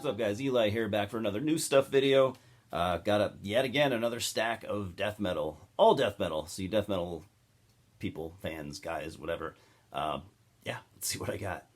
What's up, guys? Eli here, back for another new stuff video. Yet again another stack of death metal, all death metal. So you death metal people, fans, guys, whatever. Yeah, let's see what I got.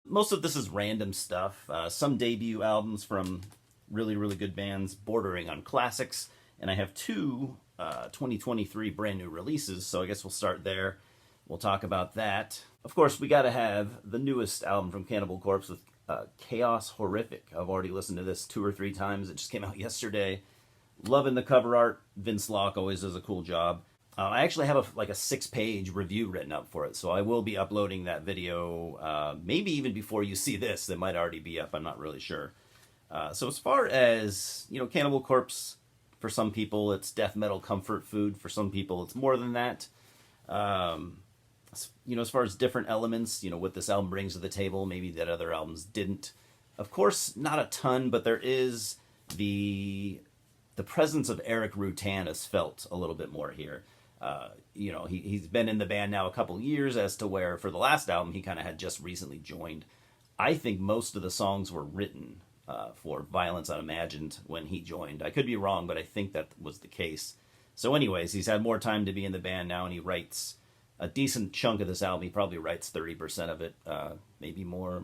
Most of this is random stuff. Some debut albums from really good bands bordering on classics, and I have two 2023 brand new releases. So I guess we'll start there. We'll talk about that. Of course, we got to have the newest album from Cannibal Corpse with Chaos Horrific. I've already listened to this 2 or 3 times. It just came out yesterday. Loving the cover art. Vince Locke always does a cool job. I actually have a 6-page review written up for it, so I will be uploading that video maybe even before you see this. It might already be up. I'm not really sure. So as far as, Cannibal Corpse, for some people, it's death metal comfort food. For some people, it's more than that. As far as different elements, what this album brings to the table, maybe that other albums didn't. Of course, not a ton, but there is the presence of Eric Rutan is felt a little bit more here. He's been in the band now a couple years, as to where for the last album he kind of had just recently joined. I think most of the songs were written for Violence Unimagined when he joined. I could be wrong, but I think that was the case. So anyways, he's had more time to be in the band now, and he writes a decent chunk of this album. He probably writes 30% of it, maybe more,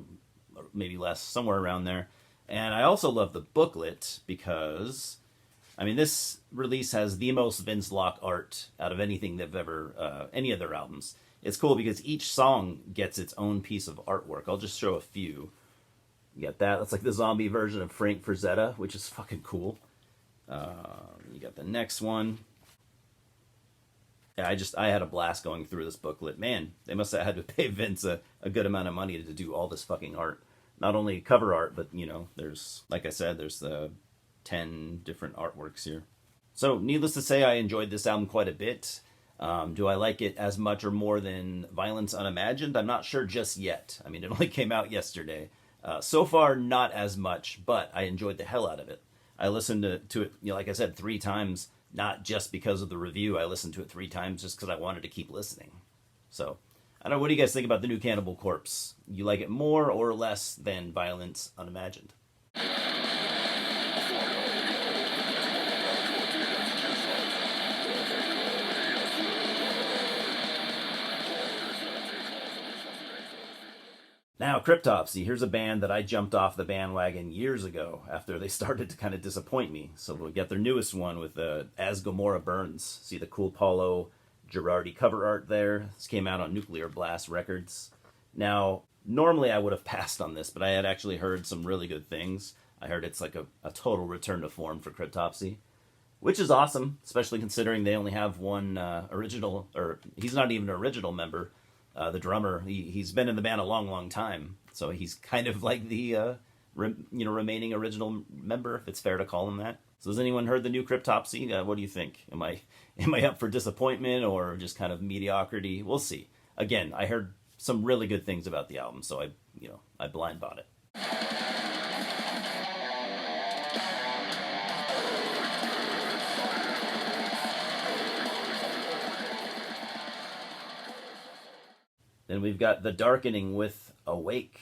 or maybe less, somewhere around there. And I also love the booklet because, this release has the most Vince Locke art out of anything they've ever, any of their albums. It's cool because each song gets its own piece of artwork. I'll just show a few. You got that. That's like the zombie version of Frank Frazetta, which is fucking cool. You got the next one. Yeah, I had a blast going through this booklet. Man, they must have had to pay Vince a good amount of money to do all this fucking art. Not only cover art, but, there's, like I said, there's the 10 different artworks here. So, needless to say, I enjoyed this album quite a bit. Do I like it as much or more than Violence Unimagined? I'm not sure just yet. It only came out yesterday. So far, not as much, but I enjoyed the hell out of it. I listened to it, like I said, 3 times. Not just because of the review. I listened to it 3 times just because I wanted to keep listening. So, I don't know, what do you guys think about the new Cannibal Corpse? You like it more or less than Violence Unimagined? Now, Cryptopsy. Here's a band that I jumped off the bandwagon years ago after they started to kind of disappoint me. So we'll get their newest one with As Gomorrah Burns. See the cool Paulo Girardi cover art there. This came out on Nuclear Blast Records. Now, normally I would have passed on this, but I had actually heard some really good things. I heard it's like a total return to form for Cryptopsy, which is awesome, especially considering they only have one original, or he's not even an original member. The drummer, he's been in the band a long time, so he's kind of like the remaining original member, if it's fair to call him that. So has anyone heard the new Cryptopsy? What do you think? Am I up for disappointment or just kind of mediocrity? We'll see. Again, I heard some really good things about the album, so I blind bought it. Then we've got The Darkening with Awake.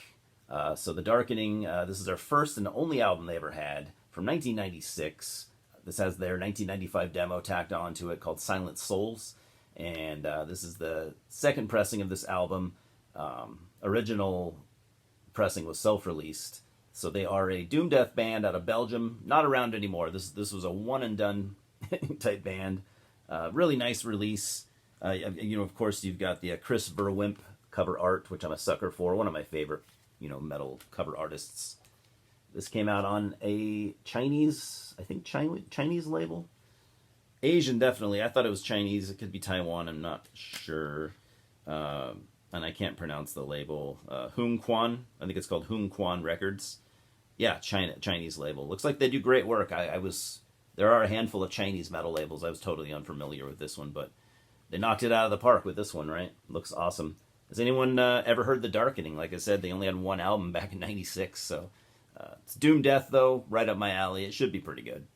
So The Darkening, this is their first and only album they ever had from 1996. This has their 1995 demo tacked onto it called Silent Souls. And this is the second pressing of this album. Original pressing was self-released. So they are a doom death band out of Belgium. Not around anymore. This was a one-and-done type band. Really nice release. Of course, you've got the Chris Verwimp cover art, which I'm a sucker for. One of my favorite, metal cover artists. This came out on a Chinese label. Asian, definitely. I thought it was Chinese. It could be Taiwan. I'm not sure. And I can't pronounce the label. Hung Quan. I think it's called Hung Quan Records. Yeah, Chinese label. Looks like they do great work. There are a handful of Chinese metal labels. I was totally unfamiliar with this one, but they knocked it out of the park with this one, right? Looks awesome. Has anyone ever heard The Darkening? Like I said, they only had one album back in '96, so it's doom death, though, right up my alley. It should be pretty good.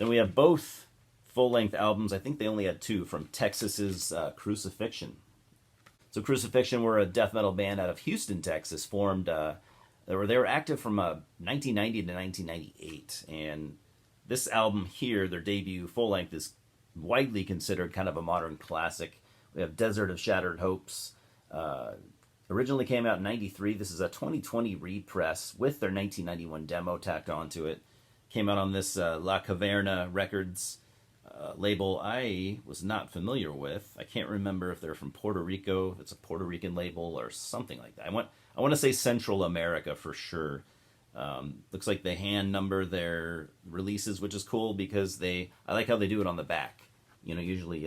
Then we have both full-length albums. I think they only had two from Texas's Crucifixion. So Crucifixion were a death metal band out of Houston, Texas, formed. They were active from 1990 to 1998, and this album here, their debut full-length, is widely considered kind of a modern classic. We have Desert of Shattered Hopes. Originally came out in 93. This is a 2020 repress with their 1991 demo tacked onto it. Came out on this La Caverna Records label I was not familiar with. I can't remember if they're from Puerto Rico, if it's a Puerto Rican label or something like that. I want to say Central America for sure. Looks like they hand number their releases, which is cool because I like how they do it on the back. You know, usually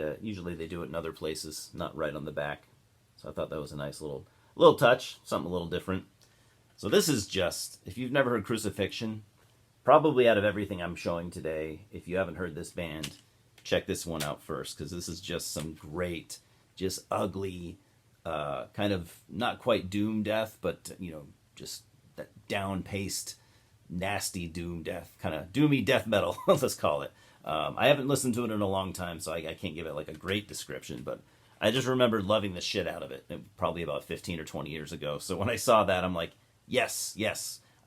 they do it in other places, not right on the back. So I thought that was a nice little touch, something a little different. So this is just, if you've never heard Crucifixion, probably out of everything I'm showing today, if you haven't heard this band, check this one out first, because this is just some great, just ugly, kind of not quite doom death, but, you know, just that down-paced, nasty doom death, kind of doomy death metal, let's call it. I haven't listened to it in a long time, so I can't give it like a great description, but I just remember loving the shit out of it, probably about 15 or 20 years ago. So when I saw that, I'm like, yes,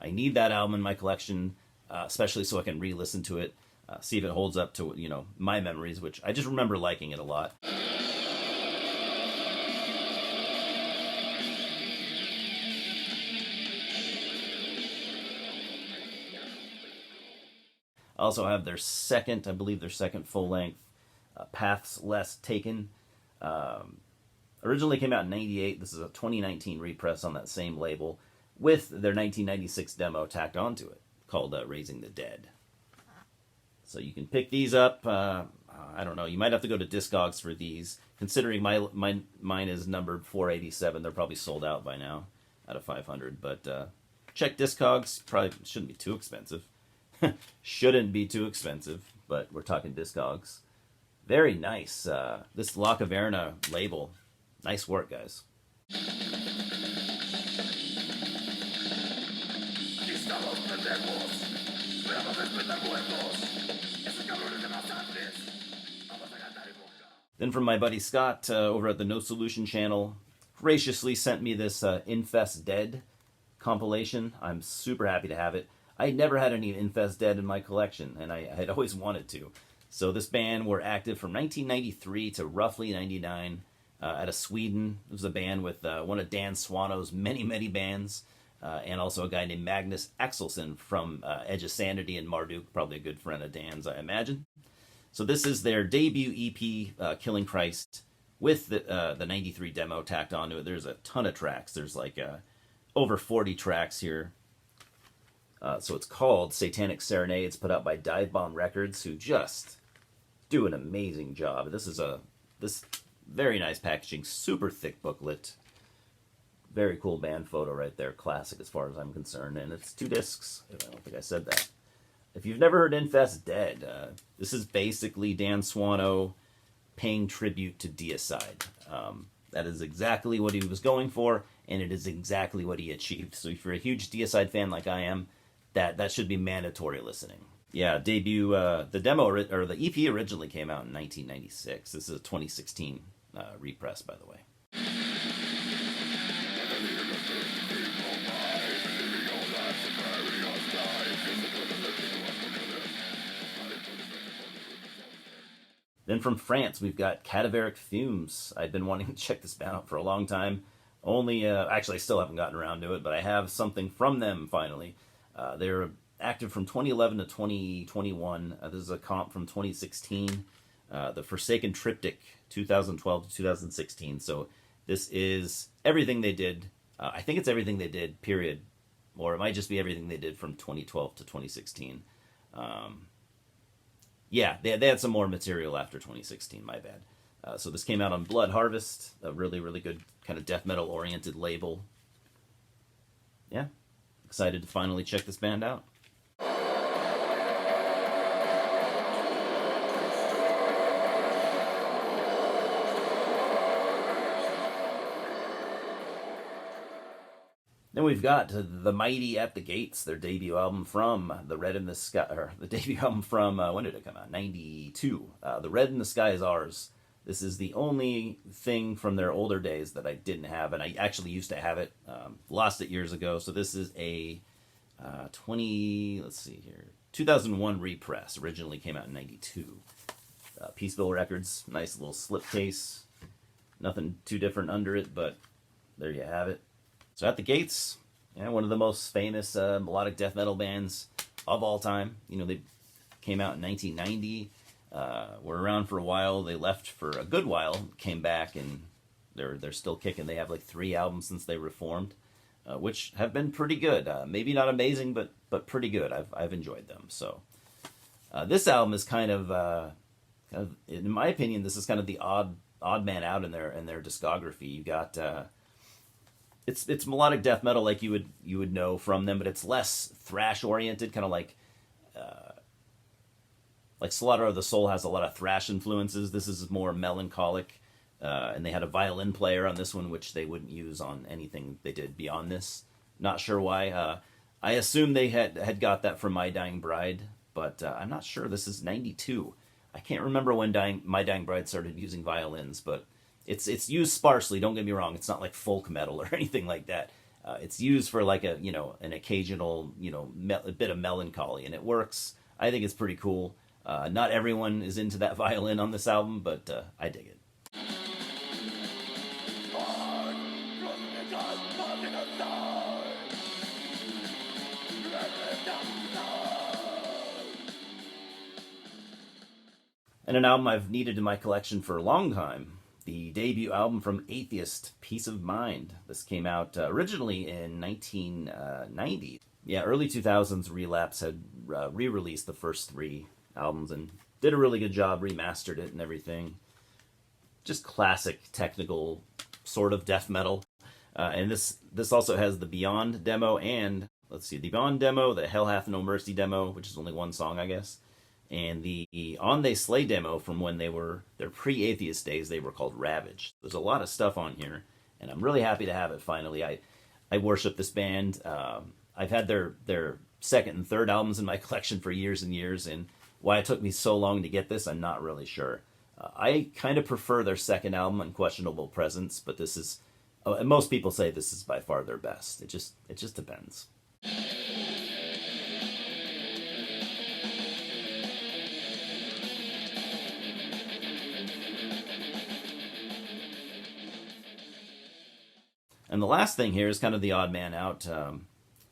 I need that album in my collection, especially so I can re-listen to it, see if it holds up to, you know, my memories, which I just remember liking it a lot. I also have their second full-length, Paths Less Taken. Originally came out in 98. This is a 2019 repress on that same label with their 1996 demo tacked onto it called Raising the Dead. So you can pick these up. I don't know. You might have to go to Discogs for these. Considering mine is numbered 487, they're probably sold out by now out of 500. But check Discogs. Probably shouldn't be too expensive. Shouldn't be too expensive, but we're talking Discogs. Very nice. This La Caverna label. Nice work, guys. Then from my buddy Scott over at the No Solution channel, graciously sent me this Infested compilation. I'm super happy to have it. I never had any Infested in my collection, and I had always wanted to. So this band were active from 1993 to roughly 99 out of Sweden. It was a band with one of Dan Swano's many bands, and also a guy named Magnus Axelsson from Edge of Sanity and Marduk, probably a good friend of Dan's, I imagine. So this is their debut EP, Killing Christ, with the 93 demo tacked onto it. There's a ton of tracks. There's like over 40 tracks here. So it's called Satanic Serenade. It's put out by Dive Bomb Records, who just do an amazing job. This is this very nice packaging, super thick booklet. Very cool band photo right there. Classic as far as I'm concerned. And it's 2 discs. I don't think I said that. If you've never heard Infested, this is basically Dan Swano paying tribute to Deicide. That is exactly what he was going for, and it is exactly what he achieved. So if you're a huge Deicide fan like I am, that should be mandatory listening. Yeah, the demo, or the EP originally came out in 1996. This is a 2016 repress, by the way. Then from France, we've got Cataverik Fumes. I've been wanting to check this band out for a long time. Actually, I still haven't gotten around to it, but I have something from them finally. They're active from 2011 to 2021. This is a comp from 2016. The Forsaken Triptych, 2012 to 2016. So this is everything they did. I think it's everything they did, period. Or it might just be everything they did from 2012 to 2016. Yeah, they had some more material after 2016, my bad. So this came out on Blood Harvest, a really, really good kind of death metal-oriented label. Yeah, excited to finally check this band out. Then we've got the Mighty at the Gates, their debut album from The Red in the Sky, or the debut album from, when did it come out? 92. The Red in the Sky is Ours. This is the only thing from their older days that I didn't have, and I actually used to have it. Lost it years ago, so this is a 2001 repress. Originally came out in 92. Peaceville Records, nice little slipcase. Nothing too different under it, but there you have it. So At the Gates, yeah, one of the most famous melodic death metal bands of all time. You know, they came out in 1990, were around for a while. They left for a good while, came back, and they're still kicking. They have like 3 albums since they reformed, which have been pretty good. Maybe not amazing, but pretty good. I've enjoyed them. So this album is kind of, in my opinion, this is kind of the odd man out in their discography. You got it's melodic death metal like you would know from them, but it's less thrash oriented, kind of like Slaughter of the Soul has a lot of thrash influences. This is more melancholic, and they had a violin player on this one, which they wouldn't use on anything they did beyond this. Not sure why. I assume they had got that from My Dying Bride, but I'm not sure. This is 92. I can't remember when My Dying Bride started using violins, but it's used sparsely. Don't get me wrong; it's not like folk metal or anything like that. It's used for like an occasional a bit of melancholy, and it works. I think it's pretty cool. Not everyone is into that violin on this album, but I dig it. And an album I've needed in my collection for a long time. The debut album from Atheist, Peace of Mind. This came out originally in 1990. Yeah, early 2000s, Relapse had re-released the first 3 albums and did a really good job, remastered it and everything. Just classic technical sort of death metal. And this also has the Beyond demo and, the Beyond demo, the Hell Hath No Mercy demo, which is only 1 song, I guess. And the On They Slay demo from when they were their pre-Atheist days. They were called Ravage. There's a lot of stuff on here, and I'm really happy to have it finally. I worship this band. I've had their second and third albums in my collection for years and years, and why it took me so long to get this, I'm not really sure. I kind of prefer their second album, Unquestionable Presence, but this is, most people say this is by far their best. It just depends. And the last thing here is kind of the odd man out.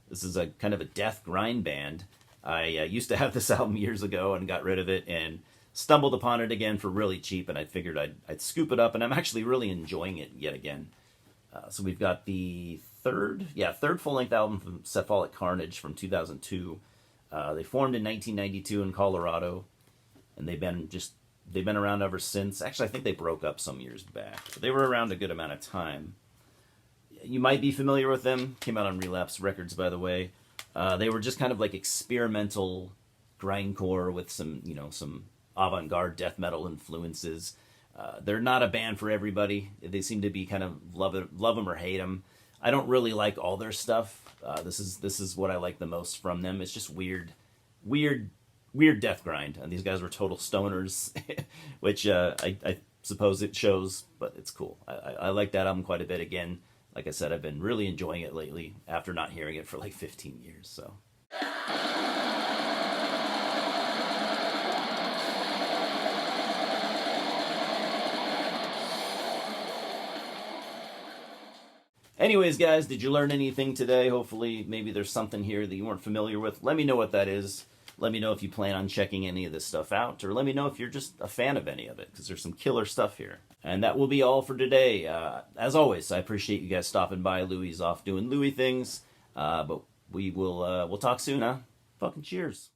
This is a kind of a death grind band. I used to have this album years ago and got rid of it and stumbled upon it again for really cheap, and I figured I'd scoop it up, and I'm actually really enjoying it yet again. So we've got the third full-length album from Cephalic Carnage from 2002. They formed in 1992 in Colorado, and they've been around ever since. Actually, I think they broke up some years back, but they were around a good amount of time. You might be familiar with them. Came out on Relapse Records, by the way. They were just kind of like experimental grindcore with some avant-garde death metal influences. They're not a band for everybody. They seem to be kind of love them or hate them. I don't really like all their stuff. This is what I like the most from them. It's just weird death grind. And these guys were total stoners, which I suppose it shows, but it's cool. I like that album quite a bit. Again, like I said, I've been really enjoying it lately after not hearing it for like 15 years. So. Anyways, guys, did you learn anything today? Hopefully, maybe there's something here that you weren't familiar with. Let me know what that is. Let me know if you plan on checking any of this stuff out, or let me know if you're just a fan of any of it, because there's some killer stuff here. And that will be all for today. As always, I appreciate you guys stopping by. Louie's off doing Louie things, but we'll talk soon, huh? Fucking cheers.